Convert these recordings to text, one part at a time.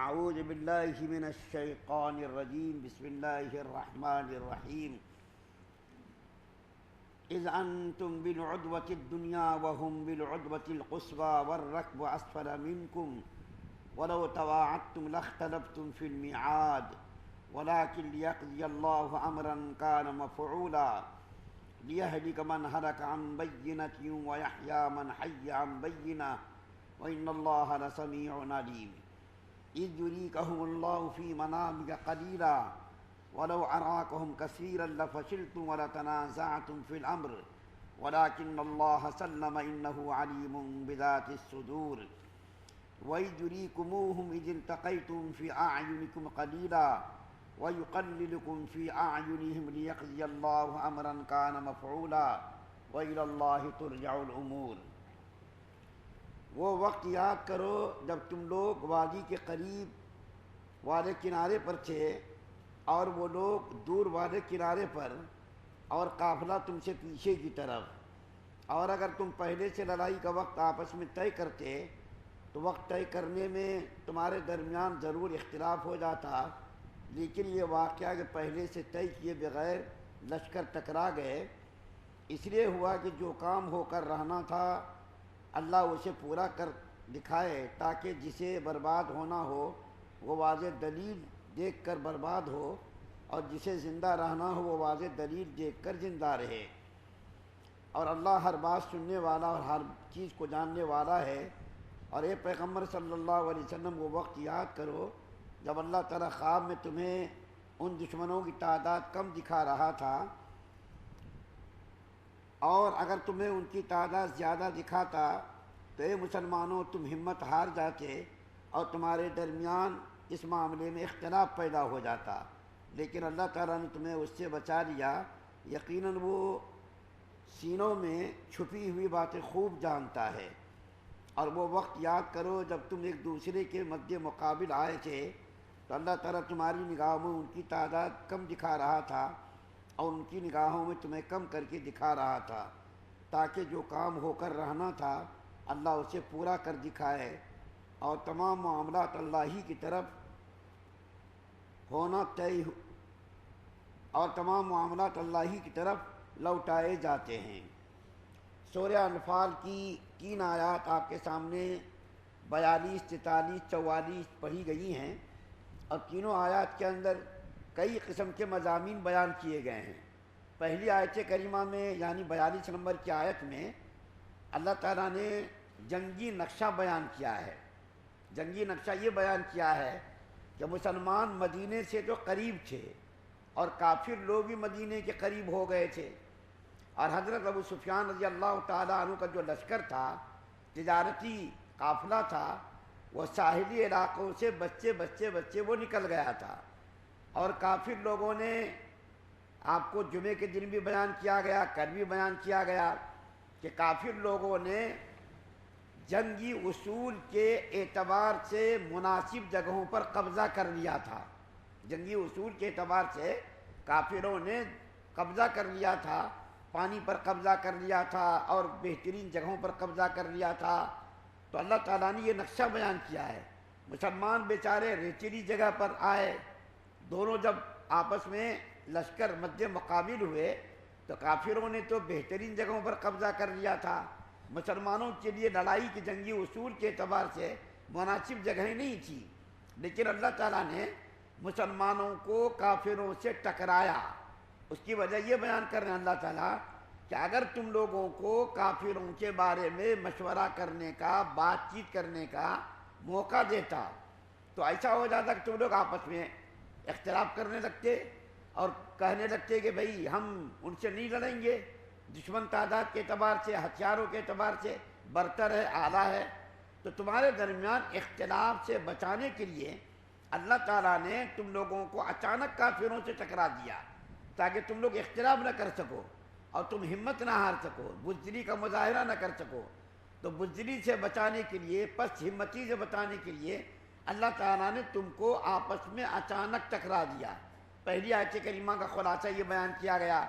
اعوذ باللہ من الشیطان الرجیم بسم اللہ الرحمن الرحیم اذ انتم بالعدوۃ الدنیا وهم بالعدوۃ القصوى والركب اسفل منكم ولو تواعدتم لاختلفتم في الميعاد ولكن ليقضي الله امرا كان مفعولا ليهلك من هلك عن بينة ويحيى من حي عن بينة وإن الله لسميع عليم إذ يريكهم الله في منامك قليلا ولو أراكهم كثيرا لفشلتم ولتنازعتم في الأمر ولكن الله سلم إنه عليم بذات الصدور وإذ يريكموهم إذ التقيتم في أعينكم قليلا ويقللكم في أعينهم ليقضي الله أمرا كان مفعولا وإلى الله ترجع الأمور۔ وہ وقت یاد کرو جب تم لوگ وادی کے قریب والے کنارے پر تھے اور وہ لوگ دور والے کنارے پر، اور قافلہ تم سے پیچھے کی طرف، اور اگر تم پہلے سے لڑائی کا وقت آپس میں طے کرتے تو وقت طے کرنے میں تمہارے درمیان ضرور اختلاف ہو جاتا، لیکن یہ واقعہ کہ پہلے سے طے کیے بغیر لشکر ٹکرا گئے، اس لیے ہوا کہ جو کام ہو کر رہنا تھا اللہ اسے پورا کر دکھائے، تاکہ جسے برباد ہونا ہو وہ واضح دلیل دیکھ کر برباد ہو، اور جسے زندہ رہنا ہو وہ واضح دلیل دیکھ کر زندہ رہے۔ اور اللہ ہر بات سننے والا اور ہر چیز کو جاننے والا ہے۔ اور اے پیغمبر صلی اللہ علیہ وسلم وہ وقت یاد کرو جب اللہ تعالیٰ خواب میں تمہیں ان دشمنوں کی تعداد کم دکھا رہا تھا، اور اگر تمہیں ان کی تعداد زیادہ دکھاتا تو اے مسلمانوں تم ہمت ہار جاتے اور تمہارے درمیان اس معاملے میں اختلاف پیدا ہو جاتا، لیکن اللہ تعالیٰ نے تمہیں اس سے بچا لیا۔ یقیناً وہ سینوں میں چھپی ہوئی باتیں خوب جانتا ہے۔ اور وہ وقت یاد کرو جب تم ایک دوسرے کے مد مقابل آئے تھے تو اللہ تعالیٰ تمہاری نگاہوں میں ان کی تعداد کم دکھا رہا تھا اور ان کی نگاہوں میں تمہیں کم کر کے دکھا رہا تھا، تاکہ جو کام ہو کر رہنا تھا اللہ اسے پورا کر دکھائے، اور تمام معاملات اللہ ہی کی طرف ہونا طے، اور تمام معاملات اللہ ہی کی طرف لوٹائے جاتے ہیں۔ سورہ انفال کی 3 آیات آپ کے سامنے 42، 43، 44 پڑھی گئی ہیں، اور تینوں آیات کے اندر کئی قسم کے مضامین بیان کیے گئے ہیں۔ پہلی آیت کریمہ میں یعنی 42 نمبر کی آیت میں اللہ تعالیٰ نے جنگی نقشہ بیان کیا ہے۔ جنگی نقشہ یہ بیان کیا ہے کہ مسلمان مدینے سے جو قریب تھے اور کافر لوگ بھی مدینے کے قریب ہو گئے تھے، اور حضرت ابو سفیان رضی اللہ تعالیٰ عنہ کا جو لشکر تھا، تجارتی قافلہ تھا، وہ ساحلی علاقوں سے بچے وہ نکل گیا تھا۔ اور کافر لوگوں نے، آپ کو جمعے کے دن بھی بیان کیا گیا، کل بھی بیان کیا گیا کہ کافر لوگوں نے جنگی اصول کے اعتبار سے مناسب جگہوں پر قبضہ کر لیا تھا۔ جنگی اصول کے اعتبار سے کافروں نے قبضہ کر لیا تھا، پانی پر قبضہ کر لیا تھا اور بہترین جگہوں پر قبضہ کر لیا تھا۔ تو اللہ تعالیٰ نے یہ نقشہ بیان کیا ہے۔ مسلمان بیچارے ریتیلی جگہ پر آئے، دونوں جب آپس میں لشکر مد مقابل ہوئے تو کافروں نے تو بہترین جگہوں پر قبضہ کر لیا تھا، مسلمانوں کے لیے لڑائی کے جنگی اصول کے اعتبار سے مناسب جگہیں نہیں تھی، لیکن اللہ تعالیٰ نے مسلمانوں کو کافروں سے ٹکرایا۔ اس کی وجہ یہ بیان کر رہے ہیں اللہ تعالیٰ کہ اگر تم لوگوں کو کافروں کے بارے میں مشورہ کرنے کا، بات چیت کرنے کا موقع دیتا تو ایسا ہو جاتا کہ تم لوگ آپس میں اختلاف کرنے لگتے اور کہنے لگتے کہ بھئی ہم ان سے نہیں لڑیں گے، دشمن تعداد کے اعتبار سے، ہتھیاروں کے اعتبار سے برتر ہے، اعلیٰ ہے۔ تو تمہارے درمیان اختلاف سے بچانے کے لیے اللہ تعالیٰ نے تم لوگوں کو اچانک کافروں سے ٹکرا دیا، تاکہ تم لوگ اختلاف نہ کر سکو اور تم ہمت نہ ہار سکو، بزدلی کا مظاہرہ نہ کر سکو۔ تو بزدلی سے بچانے کے لیے، پس ہمتی سے بچانے کے لیے اللہ تعالیٰ نے تم کو آپس میں اچانک ٹکرا دیا۔ پہلی آیت کریمہ کا خلاصہ یہ بیان کیا گیا۔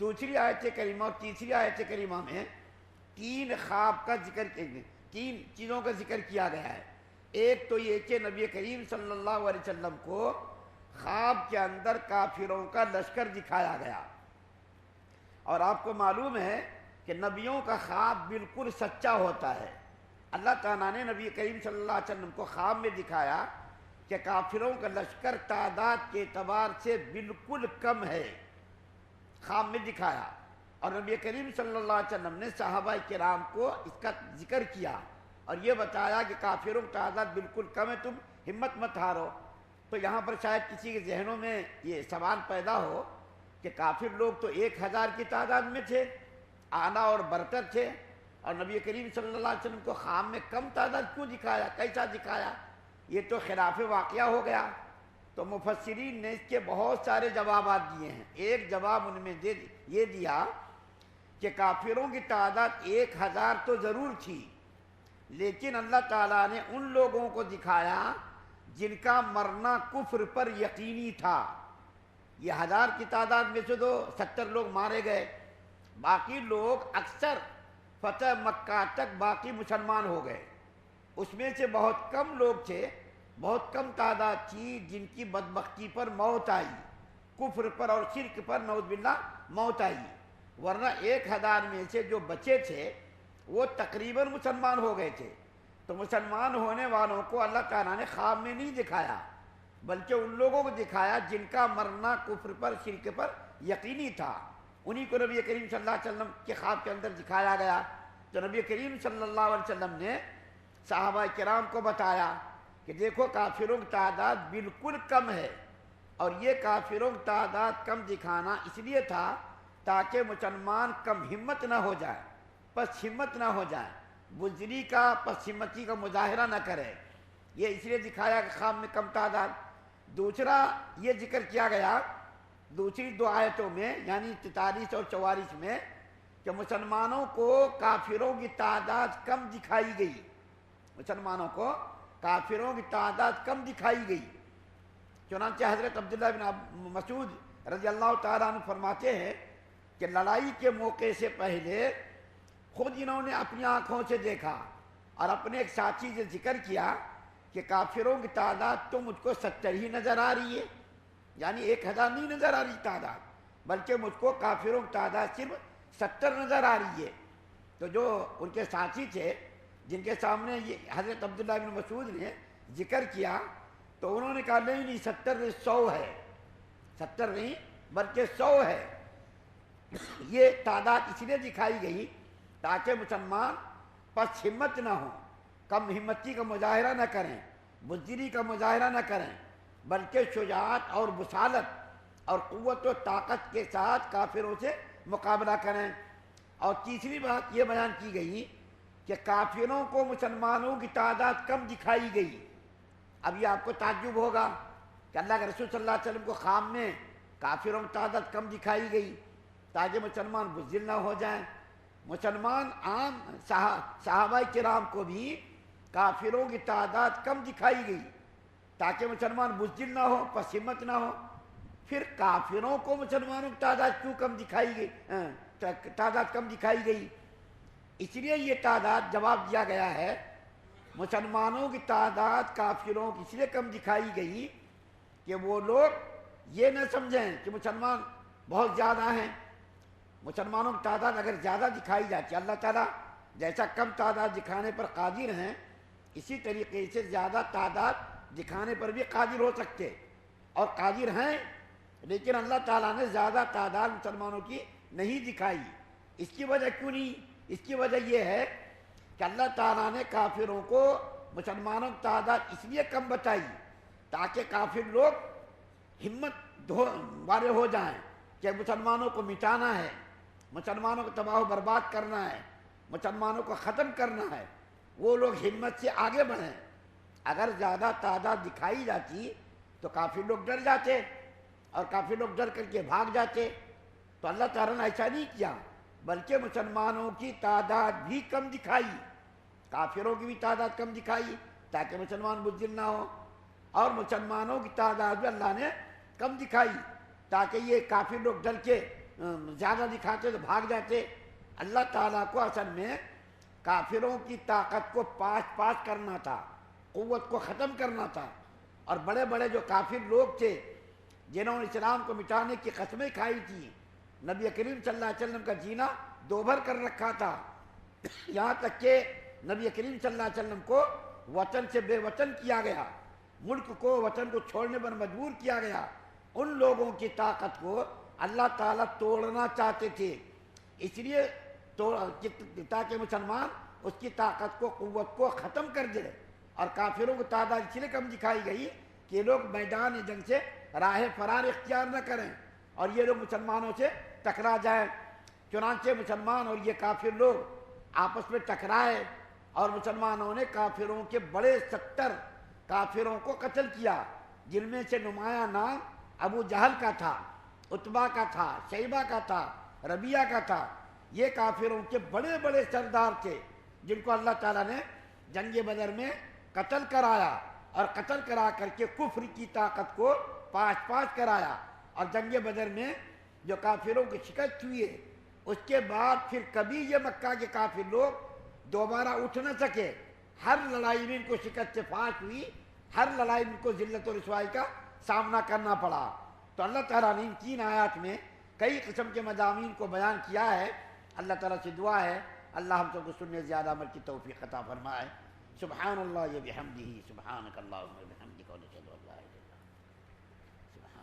دوسری آیت کریمہ اور تیسری آیت کریمہ میں 3 خواب کا ذکر، 3 چیزوں کا ذکر کیا گیا ہے۔ ایک تو یہ کہ نبی کریم صلی اللہ علیہ وسلم کو خواب کے اندر کافروں کا لشکر دکھایا گیا، اور آپ کو معلوم ہے کہ نبیوں کا خواب بالکل سچا ہوتا ہے۔ اللہ تعالیٰ نے نبی کریم صلی اللہ علیہ وسلم کو خواب میں دکھایا کہ کافروں کا لشکر تعداد کے اعتبار سے بالکل کم ہے، خواب میں دکھایا، اور نبی کریم صلی اللہ علیہ وسلم نے صحابہ کرام کو اس کا ذکر کیا اور یہ بتایا کہ کافروں کی تعداد بالکل کم ہے، تم ہمت مت ہارو۔ تو یہاں پر شاید کسی کے ذہنوں میں یہ سوال پیدا ہو کہ کافر لوگ تو 1000 کی تعداد میں تھے، اعلیٰ اور برتر تھے، اور نبی کریم صلی اللہ علیہ وسلم کو خواب میں کم تعداد کیوں دکھایا، کیسا دکھایا؟ یہ تو خلاف واقعہ ہو گیا۔ تو مفسرین نے اس کے بہت سارے جوابات دیے ہیں۔ ایک جواب ان میں یہ دیا کہ کافروں کی تعداد 1000 تو ضرور تھی، لیکن اللہ تعالیٰ نے ان لوگوں کو دکھایا جن کا مرنا کفر پر یقینی تھا۔ یہ 1000 کی تعداد میں سے تو 70 لوگ مارے گئے، باقی لوگ اکثر فتح مکہ تک باقی مسلمان ہو گئے۔ اس میں سے بہت کم لوگ تھے، بہت کم تعداد تھی جن کی بدبختی پر موت آئی، کفر پر اور شرک پر نعوذ باللہ موت آئی، ورنہ 1000 میں سے جو بچے تھے وہ تقریباً مسلمان ہو گئے تھے۔ تو مسلمان ہونے والوں کو اللہ تعالیٰ نے خواب میں نہیں دکھایا، بلکہ ان لوگوں کو دکھایا جن کا مرنا کفر پر شرک پر یقینی تھا، انہی کو نبی کریم صلی اللہ علیہ وسلم کے خواب کے اندر دکھایا گیا۔ تو نبی کریم صلی اللہ علیہ وسلم نے صحابہ کرام کو بتایا کہ دیکھو کافروں کی تعداد بالکل کم ہے، اور یہ کافروں کی تعداد کم دکھانا اس لیے تھا تاکہ مسلمان کم ہمت نہ ہو جائے، پس ہمت نہ ہو جائے، بزدلی کا پس ہمتی کا مظاہرہ نہ کرے، یہ اس لیے دکھایا کہ خواب میں کم تعداد۔ دوسرا یہ ذکر کیا گیا دوسری 2 آیتوں میں، یعنی 43 اور 44 میں، کہ مسلمانوں کو کافروں کی تعداد کم دکھائی گئی، مسلمانوں کو کافروں کی تعداد کم دکھائی گئی۔ چنانچہ حضرت عبداللہ بن مسعود رضی اللہ تعالیٰ عنہ فرماتے ہیں کہ لڑائی کے موقع سے پہلے خود انہوں نے اپنی آنکھوں سے دیکھا اور اپنے ایک ساتھی سے ذکر کیا کہ کافروں کی تعداد تو مجھ کو 70 ہی نظر آ رہی ہے، یعنی 1000 نہیں نظر آ رہی تعداد، بلکہ مجھ کو کافروں کی تعداد صرف 70 نظر آ رہی ہے۔ تو جو ان کے ساتھی تھے جن کے سامنے یہ حضرت عبداللہ بن مسعود نے ذکر کیا، تو انہوں نے کہا نہیں 70 نہیں 100 ہے، 70 نہیں بلکہ 100 ہے۔ یہ تعداد اس لیے دکھائی گئی تاکہ مسلمان پس ہمت نہ ہوں، کم ہمتی کا مظاہرہ نہ کریں، بزدلی کا مظاہرہ نہ کریں، بلکہ شجاعت اور بصالت اور قوت و طاقت کے ساتھ کافروں سے مقابلہ کریں۔ اور تیسری بات یہ بیان کی گئی کہ کافروں کو مسلمانوں کی تعداد کم دکھائی گئی۔ اب یہ آپ کو تعجب ہوگا کہ اللہ کے رسول صلی اللہ علیہ وسلم کو خواب میں کافروں کی تعداد کم دکھائی گئی تاکہ مسلمان بزدل نہ ہو جائیں۔ مسلمان عام صحابہ کرام کو بھی کافروں کی تعداد کم دکھائی گئی تاکہ مسلمان بزدل نہ ہو، پس ہمت نہ ہو۔ پھر کافروں کو مسلمانوں کی تعداد کیوں کم دکھائی گئی، تعداد کم دکھائی گئی؟ اس لیے یہ تعداد جواب دیا گیا ہے، مسلمانوں کی تعداد کافروں کی اس لیے کم دکھائی گئی کہ وہ لوگ یہ نہ سمجھیں کہ مسلمان بہت زیادہ ہیں۔ مسلمانوں کی تعداد اگر زیادہ دکھائی جاتی، اللہ تعالیٰ جیسا کم تعداد دکھانے پر قادر ہیں، اسی طریقے سے زیادہ تعداد دکھانے پر بھی قادر ہو سکتے اور قادر ہیں، لیکن اللہ تعالیٰ نے زیادہ تعداد مسلمانوں کی نہیں دکھائی۔ اس کی وجہ کیوں نہیں؟ اس کی وجہ یہ ہے کہ اللہ تعالیٰ نے کافروں کو مسلمانوں کی تعداد اس لیے کم بتائی تاکہ کافر لوگ ہمت والے ہو جائیں کہ مسلمانوں کو مٹانا ہے، مسلمانوں کو تباہ و برباد کرنا ہے، مسلمانوں کو ختم کرنا ہے، وہ لوگ ہمت سے آگے بڑھیں۔ اگر زیادہ تعداد دکھائی جاتی تو کافر لوگ ڈر جاتے اور کافر لوگ ڈر کر کے بھاگ جاتے۔ تو اللہ تعالیٰ نے ایسا نہیں کیا، بلکہ مسلمانوں کی تعداد بھی کم دکھائی، کافروں کی بھی تعداد کم دکھائی تاکہ مسلمان بزدل نہ ہو، اور مسلمانوں کی تعداد بھی اللہ نے کم دکھائی تاکہ یہ کافر لوگ ڈر کے زیادہ دکھاتے تو بھاگ جاتے۔ اللہ تعالیٰ کو اصل میں کافروں کی طاقت کو پاس کرنا تھا، قوت کو ختم کرنا تھا، اور بڑے بڑے جو کافر لوگ تھے جنہوں نے اسلام کو مٹانے کی قسمیں کھائی تھیں، نبی کریم صلی اللہ علیہ وسلم کا جینا دوبھر کر رکھا تھا، یہاں تک کہ نبی کریم صلی اللہ علیہ وسلم کو وطن سے بے وطن کیا گیا، ملک کو وطن کو چھوڑنے پر مجبور کیا گیا۔ ان لوگوں کی طاقت کو اللہ تعالیٰ توڑنا چاہتے تھے، اس لیے تاکہ مسلمان اس کی طاقت کو، قوت کو ختم کر دے، اور کافروں کو تعداد اس لیے کم دکھائی گئی کہ یہ لوگ میدان جنگ سے راہ فرار اختیار نہ کریں اور یہ لوگ مسلمانوں سے ٹکرا جائیں۔ چنانچہ مسلمان اور یہ کافر لوگ آپس میں ٹکرائے، اور مسلمانوں نے کافروں کے بڑے 70 کافروں کو قتل کیا، جن میں سے نمایاں نام ابو جہل کا تھا، عتبہ کا تھا، شیبہ کا تھا، ربیہ کا تھا۔ یہ کافروں کے بڑے بڑے سردار تھے جن کو اللہ تعالیٰ نے جنگ بدر میں قتل کرایا، اور قتل کرا کر کے کفر کی طاقت کو پاش پاش کرایا، اور جنگ بدر میں جو کافروں کی شکست ہوئی ہے اس کے بعد پھر کبھی یہ مکہ کے کافر لوگ دوبارہ اٹھ نہ سکے۔ ہر لڑائی میں ان کو شکست سے فاش ہوئی، ہر لڑائی میں ان کو ذلت و رسوائی کا سامنا کرنا پڑا۔ تو اللہ تعالیٰ نے ان 3 آیات میں کئی قسم کے مضامین کو بیان کیا ہے۔ اللہ تعالیٰ سے دعا ہے اللہ ہم سب کو سننے زیادہ عمل کی توفیق عطا فرمائے۔ سبحان اللہ و بحمدہ، سبحانک اللہم و بحمدک، و نشہد